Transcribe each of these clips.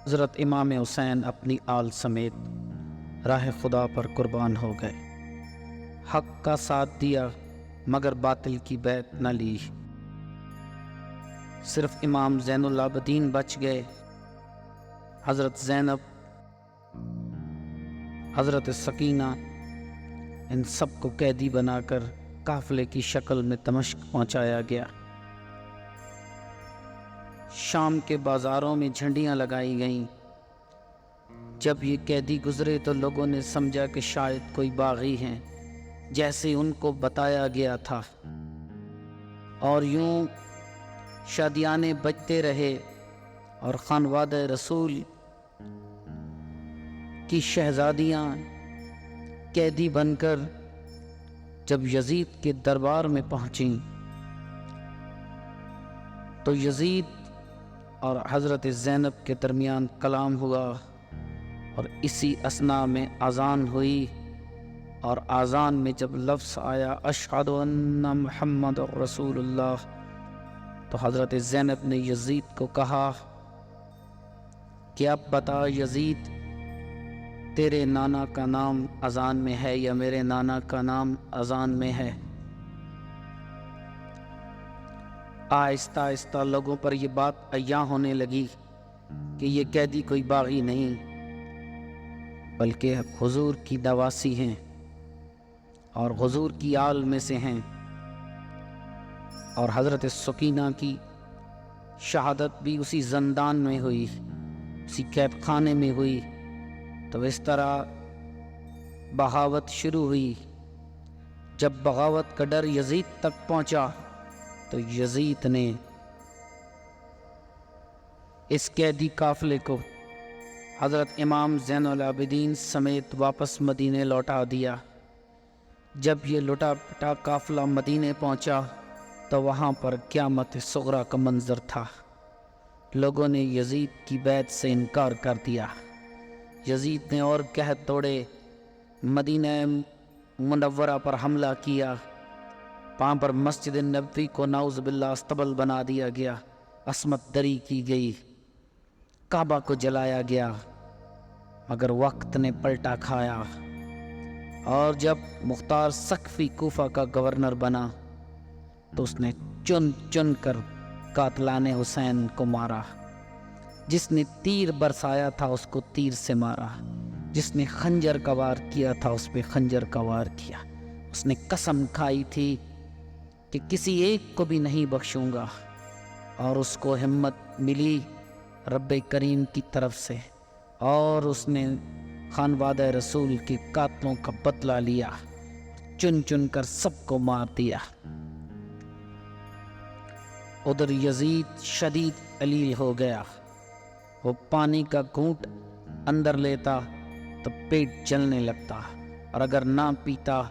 حضرت امام حسین اپنی آل سمیت راہ خدا پر قربان ہو گئے۔ حق کا ساتھ دیا مگر باطل کی بیعت نہ لی۔ صرف امام زین العابدین بچ گئے۔ حضرت زینب، حضرت سکینہ، ان سب کو قیدی بنا کر قافلے کی شکل میں دمشق پہنچایا گیا۔ شام کے بازاروں میں جھنڈیاں لگائی گئیں۔ جب یہ قیدی گزرے تو لوگوں نے سمجھا کہ شاید کوئی باغی ہیں، جیسے ان کو بتایا گیا تھا، اور یوں شادیانے بجتے رہے اور خانوادہ رسول کی شہزادیاں قیدی بن کر جب یزید کے دربار میں پہنچیں تو یزید اور حضرت زینب کے درمیان کلام ہوا، اور اسی اثناء میں اذان ہوئی، اور اذان میں جب لفظ آیا اشہد ان محمد رسول اللہ، تو حضرت زینب نے یزید کو کہا کہ اب بتا یزید، تیرے نانا کا نام اذان میں ہے یا میرے نانا کا نام اذان میں ہے؟ آہستہ آہستہ لوگوں پر یہ بات عیاں ہونے لگی کہ یہ قیدی کوئی باغی نہیں بلکہ حضور کی نواسی ہیں اور حضور کی آل میں سے ہیں۔ اور حضرت سکینہ کی شہادت بھی اسی زندان میں ہوئی، اسی قید خانے میں ہوئی۔ تو اس طرح بغاوت شروع ہوئی۔ جب بغاوت کا ڈر یزید تک پہنچا تو یزید نے اس قیدی قافلے کو حضرت امام زین العابدین سمیت واپس مدینے لوٹا دیا۔ جب یہ لٹا پٹا قافلہ مدینے پہنچا تو وہاں پر قیامت صغریٰ کا منظر تھا۔ لوگوں نے یزید کی بیعت سے انکار کر دیا۔ یزید نے اور قحط توڑے، مدینہ منورہ پر حملہ کیا، وہاں پر مسجد نبوی کو نعوذ باللہ استبل بنا دیا گیا، عصمت دری کی گئی، کعبہ کو جلایا گیا، مگر وقت نے پلٹا کھایا۔ اور جب مختار ثقفی کوفہ کا گورنر بنا تو اس نے چن چن کر قاتلان حسین کو مارا۔ جس نے تیر برسایا تھا اس کو تیر سے مارا، جس نے خنجر کا وار کیا تھا اس پہ خنجر کا وار کیا۔ اس نے قسم کھائی تھی کہ کسی ایک کو بھی نہیں بخشوں گا، اور اس کو ہمت ملی رب کریم کی طرف سے، اور اس نے خانوادہ رسول کے قاتلوں کا بدلہ لیا، چن چن کر سب کو مار دیا۔ ادھر یزید شدید علیل ہو گیا۔ وہ پانی کا گھونٹ اندر لیتا تو پیٹ جلنے لگتا، اور اگر نہ پیتا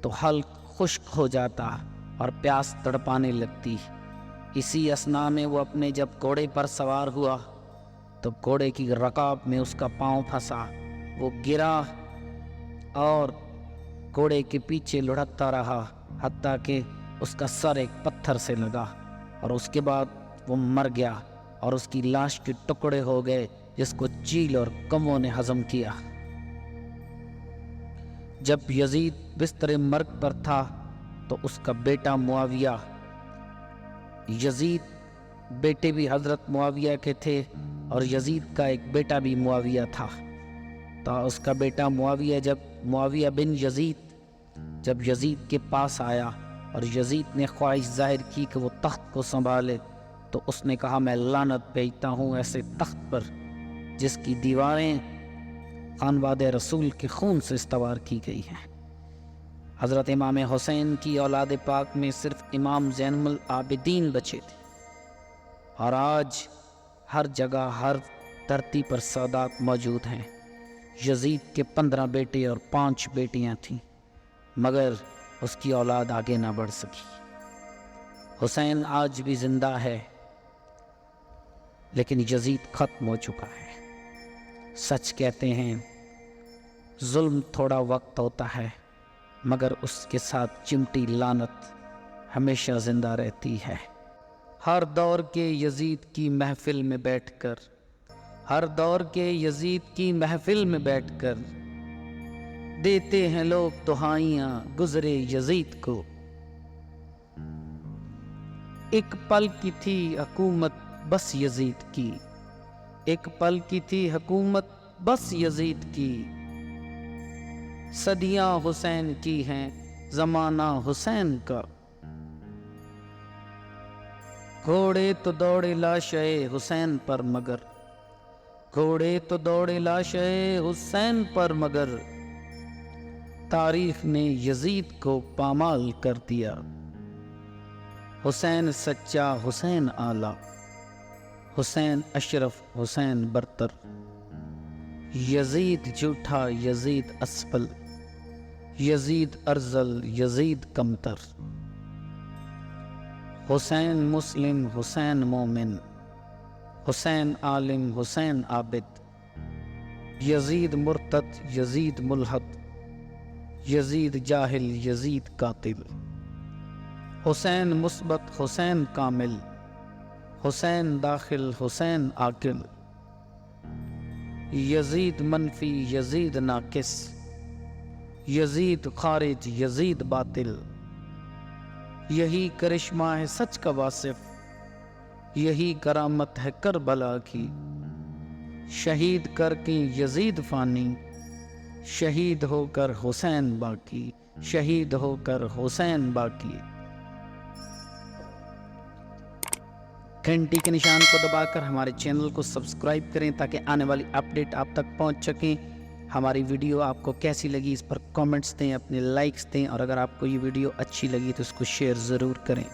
تو حلق خشک ہو جاتا اور پیاس تڑپانے لگتی۔ اسی اثناء میں وہ اپنے جب گھوڑے پر سوار ہوا تو گھوڑے کی رکاب میں اس کا پاؤں پھنسا، وہ گرا اور گھوڑے کے پیچھے لڑھکتا رہا حتیٰ کہ اس کا سر ایک پتھر سے لگا، اور اس کے بعد وہ مر گیا اور اس کی لاش کے ٹکڑے ہو گئے جس کو چیل اور کموں نے ہضم کیا۔ جب یزید بستر مرگ پر تھا تو اس کا بیٹا معاویہ، یزید بیٹے بھی حضرت معاویہ کے تھے اور یزید کا ایک بیٹا بھی معاویہ تھا، تو اس کا بیٹا معاویہ جب معاویہ بن یزید جب یزید کے پاس آیا اور یزید نے خواہش ظاہر کی کہ وہ تخت کو سنبھالے، تو اس نے کہا میں لعنت بھیجتا ہوں ایسے تخت پر جس کی دیواریں خانوادہ رسول کے خون سے استوار کی گئی ہیں۔ حضرت امام حسین کی اولاد پاک میں صرف امام زین العابدین بچے تھے، اور آج ہر جگہ ہر دھرتی پر سادات موجود ہیں۔ یزید کے 15 بیٹے اور 5 بیٹیاں تھیں، مگر اس کی اولاد آگے نہ بڑھ سکی۔ حسین آج بھی زندہ ہے، لیکن یزید ختم ہو چکا ہے۔ سچ کہتے ہیں ظلم تھوڑا وقت ہوتا ہے، مگر اس کے ساتھ چمٹی لعنت ہمیشہ زندہ رہتی ہے۔ ہر دور کے یزید کی محفل میں بیٹھ کر ہر دور کے یزید کی محفل میں بیٹھ کر دیتے ہیں لوگ دہائیاں گزرے یزید کو۔ ایک پل کی تھی حکومت بس یزید کی، ایک پل کی تھی حکومت بس یزید کی، صدیاں حسین کی ہیں زمانہ حسین کا۔ گھوڑے تو دوڑے لاشے حسین پر مگر، گھوڑے تو دوڑے لاشے حسین پر مگر، تاریخ نے یزید کو پامال کر دیا۔ حسین سچا حسین اعلیٰ، حسین اشرف حسین برتر، یزید جھوٹا یزید اسفل، یزید ارذل یزید کمتر۔ حسین مسلم حسین مومن، حسین عالم حسین عابد، یزید مرتد یزید ملحد، یزید جاہل یزید قاتل۔ حسین مثبت حسین کامل، حسین داخل حسین عاقل، یزید منفی یزید ناقص، یزید خارج یزید باطل۔ یہی کرشمہ ہے سچ کا واصف، یہی کرامت ہے کربلا کی، شہید کر کے یزید فانی، شہید ہو کر حسین باقی، شہید ہو کر حسین باقی۔ گھنٹی کے نشان کو دبا کر ہمارے چینل کو سبسکرائب کریں تاکہ آنے والی اپڈیٹ آپ تک پہنچ سکیں۔ ہماری ویڈیو آپ کو کیسی لگی اس پر کامنٹس دیں، اپنے لائکس دیں، اور اگر آپ کو یہ ویڈیو اچھی لگی تو اس کو شیئر ضرور کریں۔